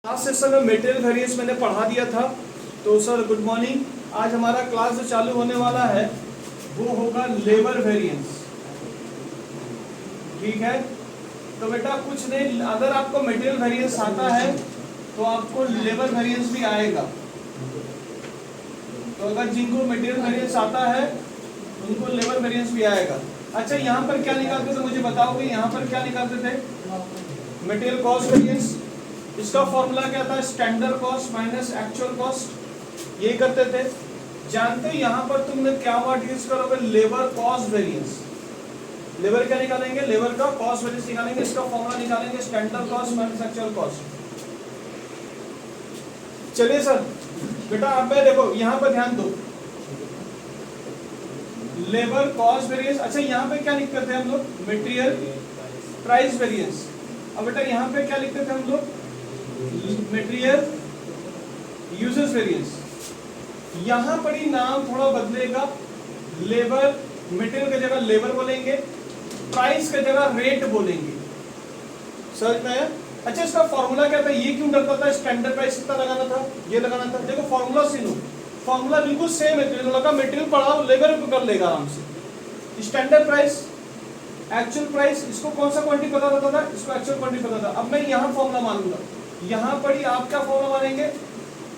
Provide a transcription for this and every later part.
Last session में material variance मैंने पढ़ा दिया था। तो सर गुड मॉर्निंग। आज हमारा क्लास जो चालू होने वाला है वो होगा लेबर वेरिएंस। ठीक है, तो बेटा कुछ नहीं, अगर आपको मटेरियल वेरिएंस आता है तो आपको लेबर वेरिएंस भी आएगा। तो अगर जिनको मटेरियल वेरिएंस आता है उनको लेबर वेरिएंस भी आएगा। अच्छा, यहाँ पर क्या निकालते थे मुझे बताओगे? यहाँ पर क्या निकालते थे? Material cost variance. इसका फॉर्मूला क्या था? Standard cost minus actual cost. यही करते थे। जानते यहाँ पर तुमने क्या वर्ड यूज करोगे? Labour cost variance. लेबर क्या निकालेंगे? लेबर का कॉस्ट वेरिएंस निकालेंगे। इसका फॉर्मूला निकालेंगे standard cost minus actual cost. चलिए सर बेटा, अब मैं देखो यहाँ पर ध्यान दो, लेबर कॉस्ट वेरिएंस। अच्छा, यहाँ पे क्या लिखते थे हम लोग? Material price variance. अब बेटा यहाँ पे क्या लिखते थे हम लोग? Material usages variance. यहाँ पर ही नाम थोड़ा बदलेगा। लेबर, मटेरियल की जगह लेबर बोलेंगे, प्राइस की जगह रेट बोलेंगे। समझ में आया? अच्छा, इसका फॉर्मूला क्या था? ये क्यों डरता था? स्टैंडर्ड प्राइस कितना लगाना था? ये लगाना था। देखो फॉर्मूला सुनो, फॉर्मूला बिल्कुल सेम है। लगा मटेरियल पढ़ाओ, लेबर को कर लेगा आराम से। स्टैंडर्ड प्राइस, एक्चुअल प्राइस, इसको कौन सा क्वांटिटी पता रहता था? इसको एक्चुअल क्वांटिटी पता था। अब मैं यहाँ फॉर्मूला मानूंगा। यहाँ पर ही आप क्या फॉर्मूला मानेंगे?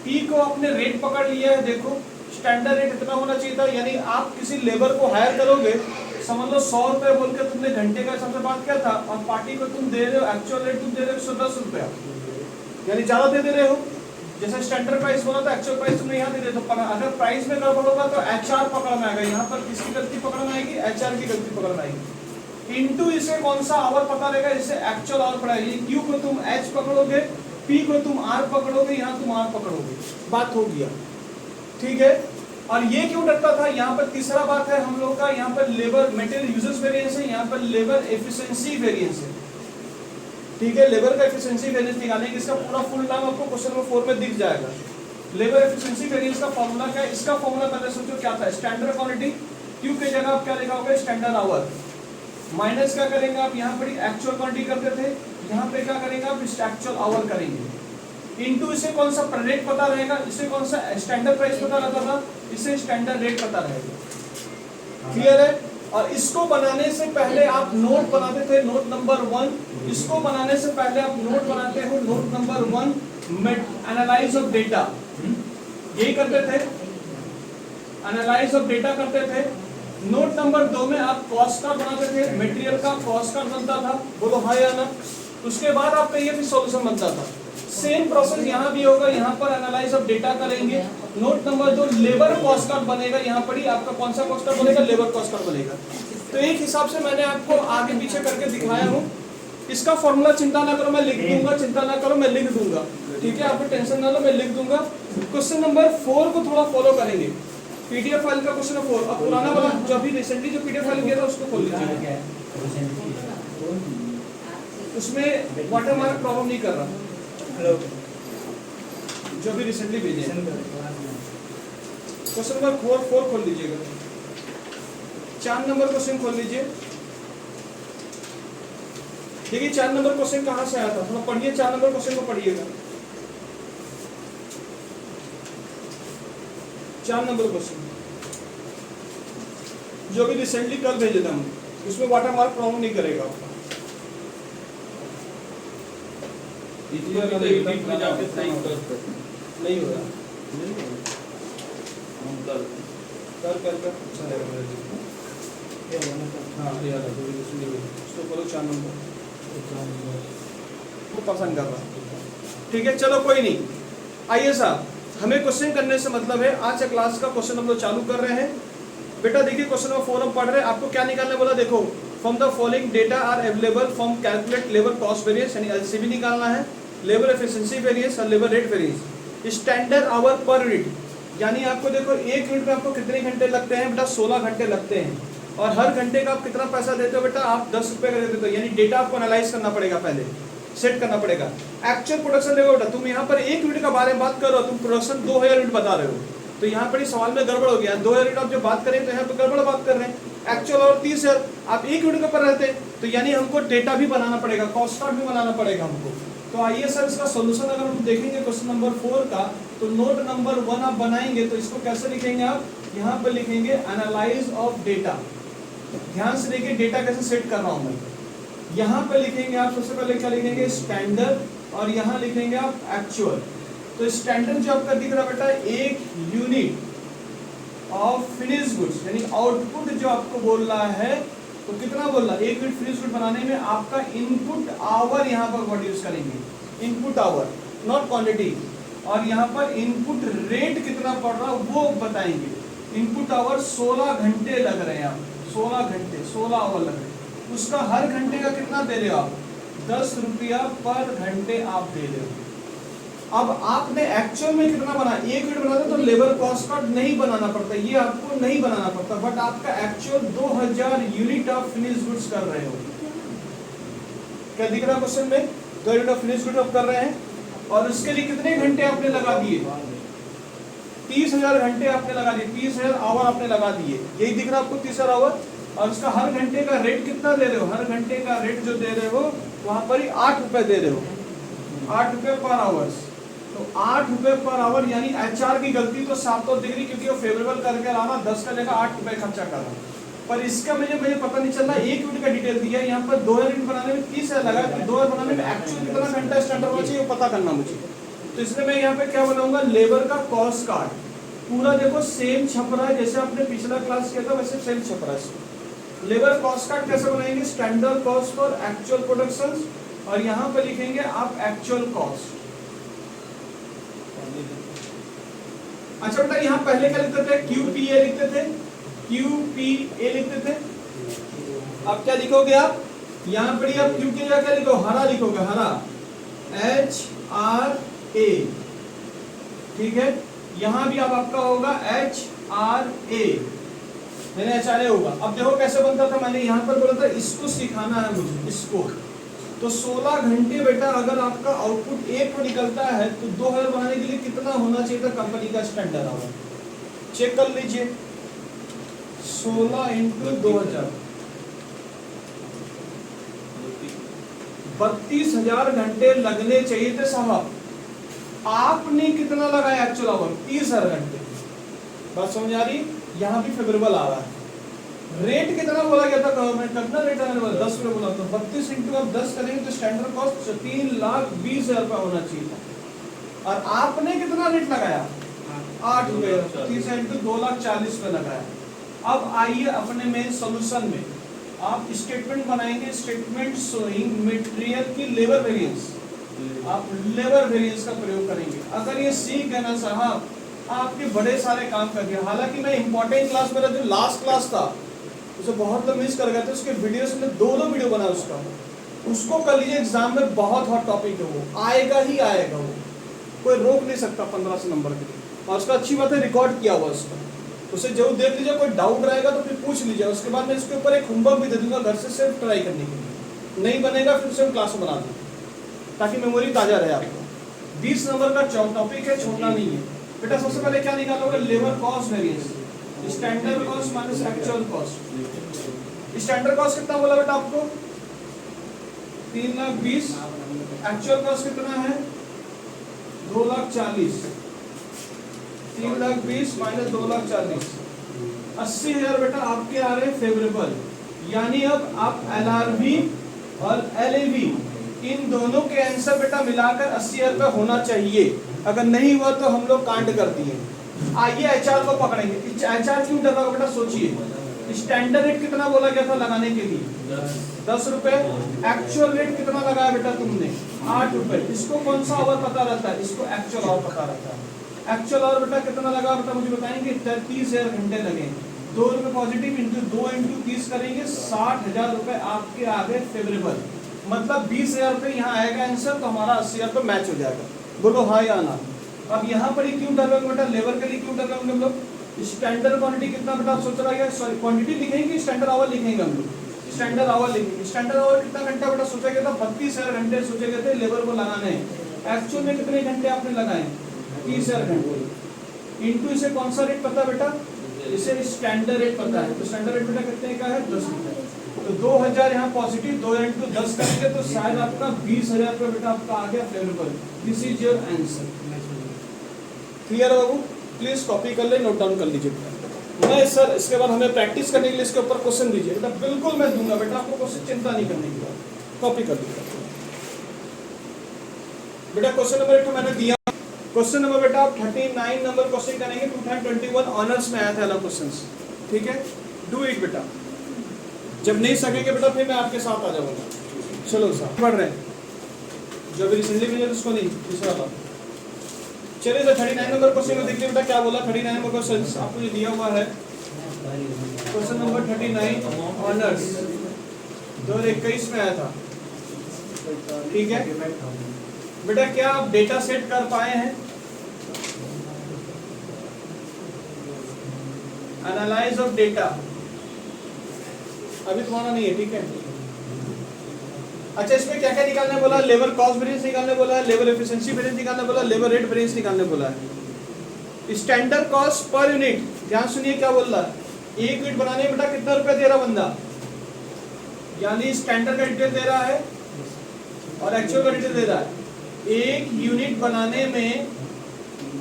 पी को आपने रेट पकड़ लिया है। देखो स्टैंडर्ड रेट इतना होना चाहिए था। यानी आप किसी लेबर को हायर करोगे, समझ लो 100 रुपए बोलकर तुमने घंटे का हिसाब से बात किया था, और पार्टी को तुम दे रहे हो एक्चुअल रेट तुम दे रहे हो 110 रुपया, यानी ज्यादा दे रहे हो। जैसे स्टैंडर्ड प्राइस बोला था, एक्चुअल प्राइस तुमने यहाँ दे रहे हो। अगर प्राइस में गड़बड़ होगा तो एचआर पकड़ में आएगा। यहाँ पर किसकी गलती पकड़ में आएगी? एचआर की गलती पकड़ में आएगी। इनटू इसे कौन सा आवर पता रहेगा? इसे एक्चुअल आवर पड़ेगी। क्यू को तुम एच पकड़ोगे, पी को तुम आर पकड़ोगे, यहाँ तुम आर पकड़ोगे। बात हो गया, ठीक है। और ये क्यों डरता था? यहाँ पर तीसरा बात है हम लोग का, यहाँ पर लेबर मटेरियल यूजेस वेरिएंस है, यहाँ पर लेबर एफिशिएंसी वेरिएंस है। ठीक है, लेबर का एफिशिएंसी वेरिएंस निकालेंगे। इसका पूरा फुल नाम आपको क्वेश्चन नंबर 4 में दिख जाएगा। लेबर एफिशिएंसी वेरिएंस का फॉर्मूला क्या है? इसका फॉर्मूला पहले सोचो क्या था? स्टैंडर्ड क्वांटिटी, क्यू की जगह आप क्या लिखाओगे? स्टैंडर्ड आवर, माइनस क्या करेंगे आप? यहाँ पर एक्चुअल क्वांटिटी करते थे, यहाँ पे क्या करेंगे आप? एक्चुअल आवर करेंगे। इनटू इसे कौन सा रेट पता रहेगा? इसे कौन सा स्टैंडर्ड प्राइस पता रहता था? इसे स्टैंडर्ड रेट पता रहेगा। क्लियर है? और इसको बनाने से पहले आप नोट बनाते थे, नोट नंबर 1। इसको बनाने से पहले आप नोट बनाते हो, note number 1, analyse of data. यही करते थे, एनालाइज ऑफ डेटा करते थे। नोट नंबर 2 में आप कॉस्ट कार्ड बनाते थे, मटेरियल का कॉस्ट कार्ड बनता था। बोलो हाँ या ना? उसके बाद आपका ये भी सॉल्यूशन बनता था। सेम प्रोसेस यहाँ भी होगा। यहाँ पर एनालाइज ऑफ डेटा करेंगे। Note number 2 labour cost card बनेगा। यहाँ पर ही आपका कौन सा कॉस्ट कार्ड बनेगा? लेबर कॉस्ट कार्ड बनेगा। तो एक हिसाब से मैंने आपको आगे पीछे करके दिखाया हूँ। इसका फॉर्मूला चिंता ना करो, मैं लिख दूंगा। चिंता ना करो, मैं लिख दूंगा। ठीक है, आपको टेंशन ना लो, मैं लिख दूंगा। क्वेश्चन नंबर 4 को थोड़ा फॉलो करेंगे। पीडीएफ फाइल का क्वेश्चन 4। अब पुराना वाला जो अभी रिसेंटली जो पीडीएफ फाइल किया था उसको खोल लीजिए। उसमें वाटरमार्क प्रॉब्लम नहीं कर रहा, जो भी रिसेंटली भेजे। क्वेश्चन नंबर 4 खोल लीजिएगा। 4 नंबर क्वेश्चन खोल लीजिए। देखिए 4 नंबर क्वेश्चन कहाँ से आया था, थोड़ा पढ़िए। 4 नंबर क्वेश्चन को पढ़िएगा। 4 नंबर क्वेश्चन जो भी रिसेंटली कल भेजे थे हम, उसमें वाटरमार्क प्रॉब्लम नहीं करेगा आपका। नहीं हो रहा, कर अच्छा पसंद कर रहा। ठीक है, चलो कोई नहीं। आइए साहब, हमें क्वेश्चन करने से मतलब है। आज का क्लास का क्वेश्चन हम लोग चालू कर रहे हैं। बेटा देखिए क्वेश्चन नंबर 4 हम पढ़ रहे हैं। आपको क्या निकालने बोला? देखो, from the following data are available from calculate labour cost variance, यानी एलसीवी निकालना है, लेबर एफिशिएंसी वेरिएंस और labour rate variance. Standard hour per unit, यानी आपको देखो 1 यूनिट में आपको कितने घंटे लगते हैं? बेटा 16 घंटे लगते हैं। और हर घंटे का आप कितना पैसा देते हो? बेटा आप 10 रुपये का देते हो। यानी डेटा आपको एनालाइज करना पड़ेगा, पहले सेट करना पड़ेगा। एक्चुअल प्रोडक्शन देखो बेटा, तुम यहाँ पर 1 यूनिट का बारे में बात कर रहे हो, तुम प्रोडक्शन 2000 यूनिट बता रहे हो, तो यहाँ पर सवाल में गड़बड़ हो गया। 2000 यूनिट आप जो बात करें तो यहाँ पर गड़बड़ बात कर रहे हैं। एक्चुअल और 30,000, आप 1 यूनिट के ऊपर रहते हैं, तो यानी हमको डेटा भी बनाना पड़ेगा, कॉस्ट कार्ड भी बनाना पड़ेगा हमको। तो आइए सर इसका सॉल्यूशन अगर हम देखेंगे क्वेश्चन नंबर 4 का, तो नोट नंबर 1 आप बनाएंगे तो इसको कैसे लिखेंगे आप, यहाँ पर लिखेंगे एनालाइज ऑफ डेटा। ध्यान से देखिए डेटा कैसे सेट कर रहा हूँ मैं। यहाँ पे लिखेंगे आप सबसे पहले क्या लिखेंगे, स्टैंडर्ड, और यहाँ लिखेंगे आप एक्चुअल। तो स्टैंडर्ड जो आपका दिख रहा बेटा, एक यूनिट ऑफ फिनिश गुड्स, यानी आउटपुट जो आपको बोल रहा है, तो कितना बोल रहा है, एक यूनिट फिनिश गुड बनाने में आपका इनपुट आवर यहाँ पर वर्ड यूज करेंगे, इनपुट आवर नॉट क्वांटिटी, और यहाँ पर इनपुट रेट कितना पड़ रहा वो बताएंगे। इनपुट आवर 16 घंटे लग रहे हैं आप, 16 घंटे 16 आवर लग रहे हैं, उसका हर घंटे का कितना दे रहे हो आप, 10 रुपया पर घंटे आप दे रहे हो। अब आपने एक्चुअल में कितना बना, एक यूनिट बनाते तो लेबर कॉस्ट कार्ड नहीं बनाना पड़ता, ये आपको नहीं बनाना पड़ता, बट आपका actual 2000 unit of finish goods कर रहे हो। क्या दिख रहा है क्वेश्चन में, 2 यूनिट ऑफ फिनिश गुड्स आप कर रहे हैं, और उसके लिए कितने घंटे आपने लगा दिए, 30,000 घंटे आपने लगा दिए, 30,000 आवर आपने लगा दिए, यही दिख रहा है आपको 30,000 आवर। और उसका हर घंटे का रेट कितना दे रहे हो, हर घंटे का रेट जो दे रहे हो वहां पर ही 8 रुपए दे रहे हो, 8 रुपए पर आवर्स। तो 8 रुपए पर आवर, यानी एचआर की गलती तो 7 डिग्री, क्योंकि वो फेवरेबल करके लाना 10 का लेकर 8 रुपए खर्चा कर रहा, पर इसका मुझे पता नहीं चल रहा, एक यूनिट का डिटेल दिया यहाँ पर, 2000 यूनिट बनाने में 30,000 लगा, तो 2000 बनाने में एक्चुअल कितना घंटा स्टैंडर्ड होना चाहिए वो पता करना मुझे। तो इसलिए मैं यहाँ पे क्या बनाऊंगा, लेबर का कॉस्ट कार्ड पूरा देखो सेम छप रहा है, जैसे आपने पिछला क्लास किया था वैसे सेम छप रहा है। लेबर कॉस्ट कार्ड कैसे बनाएंगे, standard cost for actual production, और यहाँ पे लिखेंगे आप एक्चुअल कॉस्ट। अच्छा बेटा यहाँ पहले क्या लिखते थे, QPA लिखते थे, QPA लिखते थे। अब क्या लिखोगे आप, यहाँ पर आप Q के जगह क्या लिखो, हरा लिखोगे, हरा, HRA, ठीक है। यहाँ भी अब आपका होगा HRA, मैंने HRA होगा। अब देखो कैसे बनता था, मैंने यहाँ पर बोला था इसको सिखाना है मुझे, इसको। तो 16 घंटे बेटा अगर आपका आउटपुट एक को निकलता है तो 2000 बनाने के लिए कितना होना चाहिए था कंपनी का स्टैंडर्ड आवर, चेक कर लीजिए, 16 × 2000, 32,000 घंटे लगने चाहिए थे साहब, आपने कितना लगाया एक्चुअल आवर, 30,000 घंटे। बात समझ आ रही, यहाँ भी फेवरेबल आ रहा है। रेट कितना बोला गया था गवर्नमेंट, कितना रेट है, 10 रुपए बोला, तो 32 × आप 10 करेंगे तो स्टैंडर्ड कॉस्ट 3,20,000 रुपया होना चाहिए था, और आपने कितना रेट लगाया, 8 रुपए, 30 × 2,40,000 रुपए लगाया। अब आइए अपने मेन सोल्यूशन में, आप स्टेटमेंट बनाएंगे, स्टेटमेंट शोइंग मटेरियल की लेबर वेरिएंस, आप लेबर वेरिएंस का प्रयोग करेंगे। अगर ये सीख गए ना साहब, आपके बड़े सारे काम कर दिया। हालांकि मैं इंपॉर्टेंट क्लास, मेरा जो लास्ट क्लास था उसे बहुत लोग मिस कर गए थे, उसके वीडियोस में 2 वीडियो बना उसका, उसको कर लीजिए, एग्जाम में बहुत हॉट टॉपिक है, वो आएगा ही आएगा, वो कोई रोक नहीं सकता 1500 नंबर के लिए। और उसका अच्छी बात है रिकॉर्ड किया हुआ उसका, उसे जरूर देख लीजिए, कोई डाउट रहेगा तो फिर पूछ लीजिए। उसके बाद मैं इसके ऊपर एक होमवर्क भी दे दूंगा घर से सिर्फ ट्राई करने के लिए, नहीं बनेगा फिर उसे हम क्लास में बना दें ताकि मेमोरी ताजा रहे आपको। 20 नंबर का टॉपिक है, छोड़ना नहीं है बेटा। सबसे पहले क्या निकालोगे, labour cost variance, standard cost minus actual cost. Standard cost कितना बोला बेटा आपको, 3,20,000, एक्चुअल कॉस्ट कितना है, 2,40,000, 3,20,000 माइनस 2,40,000, 80,000 बेटा आपके आ रहे हैं फेवरेबल। यानी अब आप LRV और LAV इन दोनों के आंसर बेटा मिलाकर 80,000 रुपये होना चाहिए। अगर नहीं हुआ तो हम लोग कांड कर दिए। आइए HR को पकड़ेंगे। HR क्यों डर रहा बेटा, सोचिए। स्टैंडर्ड रेट कितना बोला गया था लगाने के लिए, 10 रुपए। एक्चुअल रेट कितना लगाया बेटा तुमने, 8 रुपए। इसको कौन सा आवर पता रहता है, इसको एक्चुअल आवर पता रहता है। एक्चुअल आवर बेटा कितना लगा बेटा मुझे बताएंगे, 30,000 घंटे लगे। 2 रुपए पॉजिटिव इंटू 2 × 30 करेंगे, 60,000 रुपए आपके आगे फेवरेबल। मतलब 20,000 रुपये यहाँ आएगा आंसर, तो हमारा 80,000 रुपये मैच हो जाएगा। बोलो हाँ या ना। अब यहाँ पर ही क्यों डर रहे हो बेटा, लेबर के लिए क्यों डर रहे होंगे हम लोग। स्टैंडर्ड क्वांटिटी कितना बेटा सोच रहा है, सॉरी क्वांटिटी लिखेंगे, स्टैंडर्ड आवर लिखेंगे हम लोग। स्टैंडर्ड आवर लिखेंगे। स्टैंडर्ड आवर कितना घंटा बेटा सोचा गया था, 32,000 घंटे सोचे गए थे लेबर को लगाने। एक्चुअल में कितने घंटे आपने लगाए, 30,000 घंटे। इंटू इसे कौन सा रेट पता बेटा, इसे स्टैंडर्ड रेट पता है। तो स्टैंडर्ड रेट बेटा कितने का है, 10 रुपए। तो तो 2000 यहाँ पॉजिटिव, 2 इंटू 10 करेंगे तो शायद आपका 20,000 रुपये बेटा आपका आ गया favourable. This is your answer. Clear है बाबू? प्लीज कॉपी कर ले, नोट डाउन कर लीजिए बेटा। मैं सर इसके बाद हमें प्रैक्टिस करने के लिए इसके ऊपर क्वेश्चन दीजिए बेटा, बिल्कुल मैं दूंगा बेटा आपको क्वेश्चन, चिंता नहीं करने की बात। कॉपी कर लीजिए बेटा। क्वेश्चन नंबर 1 मैंने दिया। क्वेश्चन नंबर बेटा आप 39 नंबर क्वेश्चन करेंगे, 2021 ऑनर्स में आया था वाला क्वेश्चन। ठीक है, डू इट बेटा। जब नहीं सकेंगे बेटा फिर मैं आपके साथ आ जाऊंगा। चलो सर पढ़ रहे हैं जो अभी रिसेंटली भेजा उसको नहीं, दूसरा वाला। चलिए सर 39 नंबर क्वेश्चन में देखिए बेटा क्या बोला। 39 नंबर क्वेश्चन आपको जो दिया हुआ है, क्वेश्चन नंबर 39 ऑनर्स 2021 में आया था। ठीक है बेटा, क्या आप डेटा सेट कर पाए हैं? एनालाइज ऑफ डेटा अभी तुम्हारा नहीं है, ठीक है। अच्छा, इसमें क्या क्या निकालने बोला? लेबर कॉस्ट वेरिएंस निकालने बोला है, लेबर एफिशिएंसी वेरिएंस निकालने बोला है, लेबर रेट वेरिएंस निकालने बोला है। स्टैंडर्ड कॉस्ट पर यूनिट, ध्यान सुनिए क्या बोल रहा है। 1 यूनिट बनाने में बेटा कितना रुपया दे रहा बंदा, यानी स्टैंडर्ड का डिटेल दे रहा है और एक्चुअल का डिटेल दे रहा है। 1 यूनिट बनाने में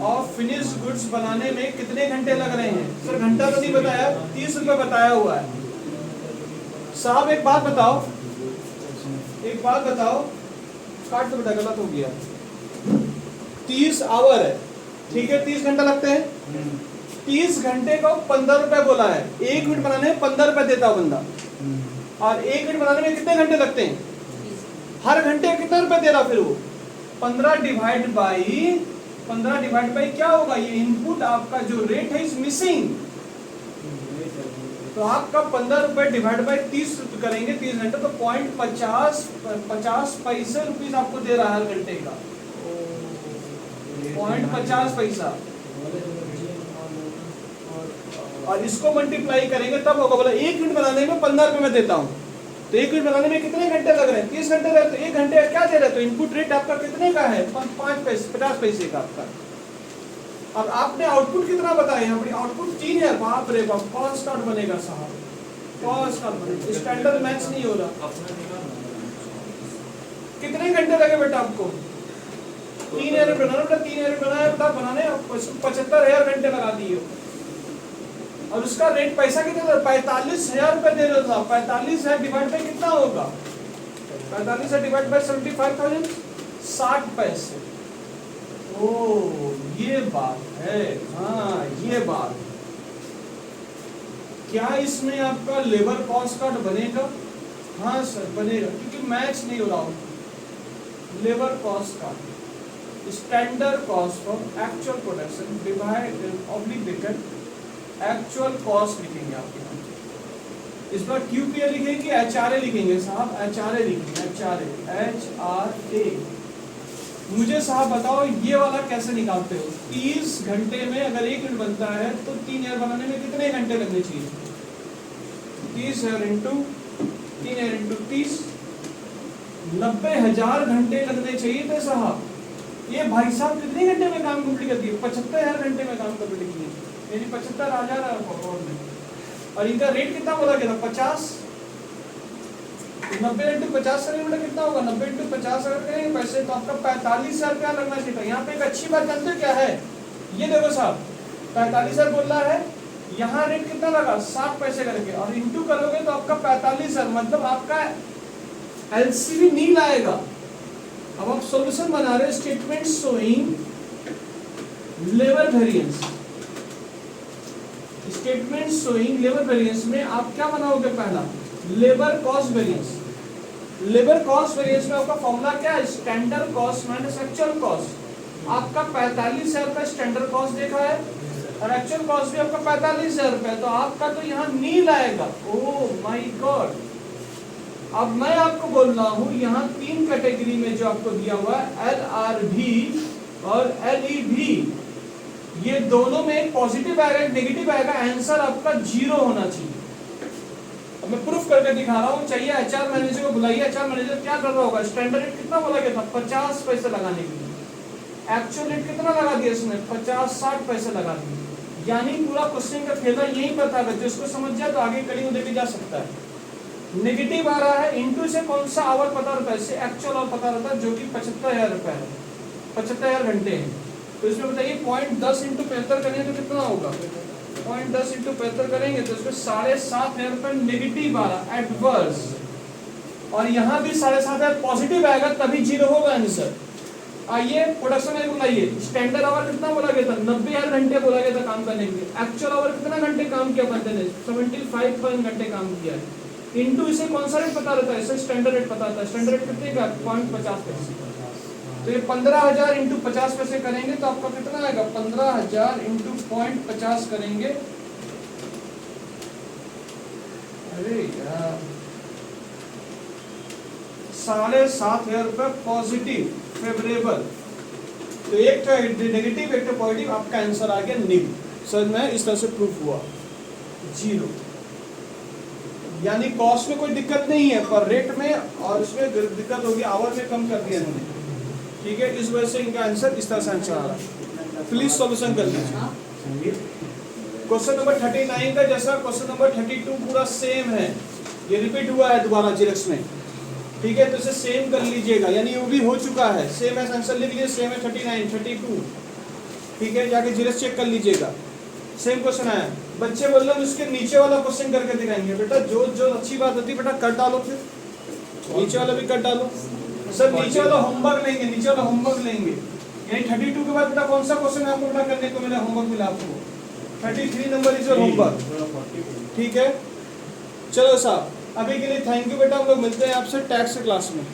और फिनिश गुड्स बनाने में कितने घंटे लग रहे हैं? सर घंटा तो नहीं बताया, 30 रुपये बताया हुआ है। साहब एक बात बताओ, काट तो बेटा, गलत हो गया। 30 आवर है, ठीक है, 30 घंटा लगते हैं। 30 घंटे को 15 रुपए बोला है। 1 मिनट बनाने में 15 रुपए देता बंदा, और 1 मिनट बनाने में कितने घंटे लगते हैं? हर घंटे कितना रुपए दे रहा? फिर वो 15 डिवाइड बाई क्या होगा? ये इनपुट आपका जो रेट है इज मिसिंग। तो आपका 15 रुपए डिवाइड बाई 30 करेंगे 30 घंटे, तो 0.50 पैसे रुपीज आपको दे रहा है हर घंटे का। 0.50 पैसा, और इसको मल्टीप्लाई करेंगे तब होगा। बोला 1 मिनट बनाने में 15 रुपए में देता हूँ, तो 1 मिनट बनाने में कितने घंटे लग रहे हैं? 30 घंटे लग रहे हैं। तो 1 घंटे क्या दे रहे हैं? तो इनपुट रेट आपका कितने का है? 5 पैसे, 50 पैसे का आपका। अब आपने आउटपुट कितना बताया? यहाँ पर आउटपुट 3 है। बाप रे बाप, कॉस्ट कार्ड बनेगा साहब, कॉस्ट कार्ड बनेगा। स्टैंडर्ड मैच नहीं हो रहा। कितने घंटे लगे बेटा आपको? 3 यूनिट बनाना बेटा, 3 यूनिट बनाया बेटा, बनाने 75,000 घंटे लगा दिए। और उसका रेट पैसा कितना था? 45,000 रुपए दे रहा था। 45,000 डिवाइड बाई कितना होगा? 45,000 डिवाइड बाई 75,000, 60 पैसे। ओ ये बात है, हाँ ये बात। क्या इसमें आपका लेबर कॉस्ट कार्ड बनेगा? हाँ सर बनेगा, क्योंकि मैच नहीं हो रहा हो। Labour cost card, standard cost for actual production divide oblique bracket actual cost लिखेंगे आपके यहाँ। इस बार QPA लिखेंगे कि HRA लिखेंगे? साहब HRA लिखेंगे, HRA। मुझे साहब बताओ ये वाला कैसे निकालते हो? 30 घंटे में अगर 1 मिनट बनता है तो 3 ईयर बनाने में कितने घंटे लगने चाहिए? 30,000 इंटू 3 इंटू 30, 90,000 घंटे लगने चाहिए थे साहब। ये भाई साहब कितने घंटे में काम कंप्लीट कर दिए? 75,000 घंटे में काम कंप्लीट किए, यानी 75,000 में। और इनका रेट कितना बोला गया था? 50। 90 इंटू 50 से कितना होगा? 90 इंटू 50 अगर करेंगे पैसे तो आपका 45,000 रुपया लगना चाहिए। यहाँ पे एक अच्छी बात जानते हो क्या है? ये देखो साहब 45,000 बोल रहा है, यहाँ रेट कितना लगा? 60 पैसे करेंगे, और इंटू करोगे तो आपका 45,000, मतलब आपका LCV नील आएगा। अब आप सॉल्यूशन बना रहे, statement showing labour variance. Statement showing labour variance में आप क्या बनाओगे? पहला labour cost variance. Labour cost variance में आपका फॉर्मूला क्या है? Standard cost minus actual cost. आपका 45,000 रुपए स्टैंडर्ड कॉस्ट देखा है, और एक्चुअल कॉस्ट भी आपका 45,000 रुपए, तो आपका तो यहाँ नील आएगा। Oh my God. अब मैं आपको बोल रहा हूँ यहाँ 3 कैटेगरी में जो आपको दिया हुआ है, LRV और LEV, ये दोनों में पॉजिटिव आएगा, नेगेटिव आएगा। आंसर आपका 0 होना चाहिए। अब मैं प्रूफ करके दिखा रहा हूँ। चाहिए HR मैनेजर को बुलाइए। HR मैनेजर क्या कर रहा होगा? स्टैंडर्ड रेट कितना बोला गया था? 50 पैसे लगाने के लिए। एक्चुअल रेट कितना लगा दिया इसने? 50-60 पैसे लगा दिए। यानी पूरा क्वेश्चन का फेदा यहीं पर था। जिसको समझ जाए तो आगे कड़ी देके जा सकता है। नेगेटिव आ रहा है, इंटू से कौन सा आवर पता रहता है, इससे एक्चुअल आवर पता रहता है जो कि 75,000 रुपए है, 75,000 घंटे हैं। तो इसमें बताइए 0.10 इंटू 75 करेंगे तो कितना होगा, 0.10 इंटू 75 करेंगे तो इसमें 7,500 रुपए नेगेटिव आ रहा एडवर्स, और यहाँ भी 7,500 पॉजिटिव आएगा तभी जीरो होगा आंसर। आइए प्रोडक्शन में बुलाइए, स्टैंडर्ड आवर कितना बोला गया था, 90,000 घंटे बोला गया था काम करने के लिए, एक्चुअल आवर कितना घंटे काम किया बंदे ने, 75,000 घंटे काम किया है, इंटू इसे कौन सा रेट पता रहता है, इसे स्टैंडर्ड रेट पता रहता है, स्टैंडर्ड रेट कितने का 0.50 पैसे, तो ये 15,000 इंटू 50 पैसे करेंगे तो आपका कितना आएगा, 15,000 इंटू 0.50 करेंगे, अरे यार 7,500 रुपए पॉजिटिव फेवरेबल, तो एक तो नेगेटिव एक तो पॉजिटिव, आपका आंसर आ गया निल। सर में इस तरह से प्रूफ हुआ जीरो, यानी कॉस्ट में कोई दिक्कत नहीं है पर रेट में और उसमें दिक्कत होगी, आवर में कम कर दिया इन्होंने, ठीक है, इस वजह से इनका आंसर इस तरह से आंसर आ रहा है। प्लीज सॉल्यूशन कर लीजिए। क्वेश्चन नंबर 39 का जैसा क्वेश्चन नंबर 32 पूरा सेम है, ये रिपीट हुआ है दोबारा जीरेक्स में, ठीक है, तो इसे सेम कर लीजिएगा, यानी वो भी हो चुका है, सेम है, आंसर लिख लीजिए, सेम है 39 32, ठीक है, जाके जीरेक्स चेक कर लीजिएगा, सेम क्वेश्चन आया। बच्चे बोल रहे हैं उसके नीचे वाला क्वेश्चन करके दिखाएंगे, बेटा जो जो अच्छी बात होती है बेटा कर डालो, फिर नीचे वाला भी कर डालो। सर नीचे वाला होमवर्क लेंगे, नीचे वाला होमवर्क लेंगे, यानी 32 के बाद बेटा कौन सा क्वेश्चन आपको बेटा करने को मिला, होमवर्क मिला आपको 33 नंबर इज योर होमवर्क, ठीक है। चलो साहब अभी के लिए थैंक यू बेटा, हम लोग मिलते हैं आपसे टैक्स क्लास में।